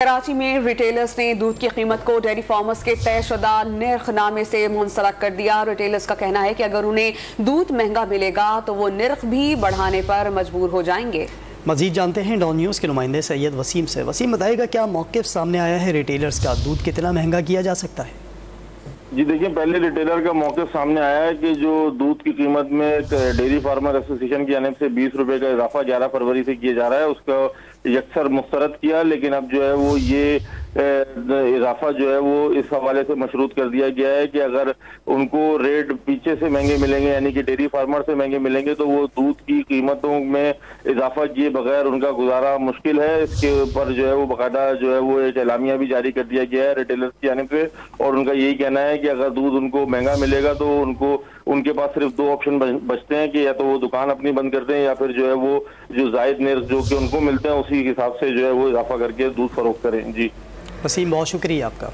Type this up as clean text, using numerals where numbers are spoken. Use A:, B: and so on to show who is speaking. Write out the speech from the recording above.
A: कराची में रिटेलर्स ने दूध की कीमत को डेयरी फार्मर्स के तयशुदा निर्खनामे से मुंसलक कर दिया। रिटेलर्स का कहना है कि अगर उन्हें दूध महंगा मिलेगा तो वो निर्ख भी बढ़ाने पर मजबूर हो जाएंगे।
B: मजीद जानते हैं डॉन न्यूज़ के नुमाइंदे सैयद वसीम से। वसीम, बताएगा क्या मौक़िफ़ सामने आया है रिटेलर्स का, दूध कितना महंगा किया जा सकता है?
C: जी देखिए, पहले रिटेलर का मौक़िफ़ सामने आया है कि जो दूध की कीमत में डेयरी फार्मर एसोसिएशन की जानिब से 20 रुपए का इजाफा 11 फरवरी से किया जा रहा है, उसका यकसर मुस्तरद किया। लेकिन अब जो है वो ये इजाफा जो है वो इस हवाले से मशरूत कर दिया गया है कि अगर उनको रेट पीछे से महंगे मिलेंगे, यानी कि डेयरी फार्मर से महंगे मिलेंगे, तो वो दूध की कीमतों में इजाफा किए बगैर उनका गुजारा मुश्किल है। इसके ऊपर जो है वो बाकायदा जो है वो एक एलामिया भी जारी कर दिया गया है रिटेलर्स की जानिब से, और उनका यही कहना है कि अगर दूध उनको महंगा मिलेगा तो उनके पास सिर्फ दो ऑप्शन बचते हैं कि या तो वो दुकान अपनी बंद कर दें या फिर जो है वो जो जायद निर्ख जो कि उनको मिलते हैं उसी हिसाब से जो है वो इजाफा करके दूध फरोख्त करें। जी
B: वसीम, बहुत शुक्रिया आपका।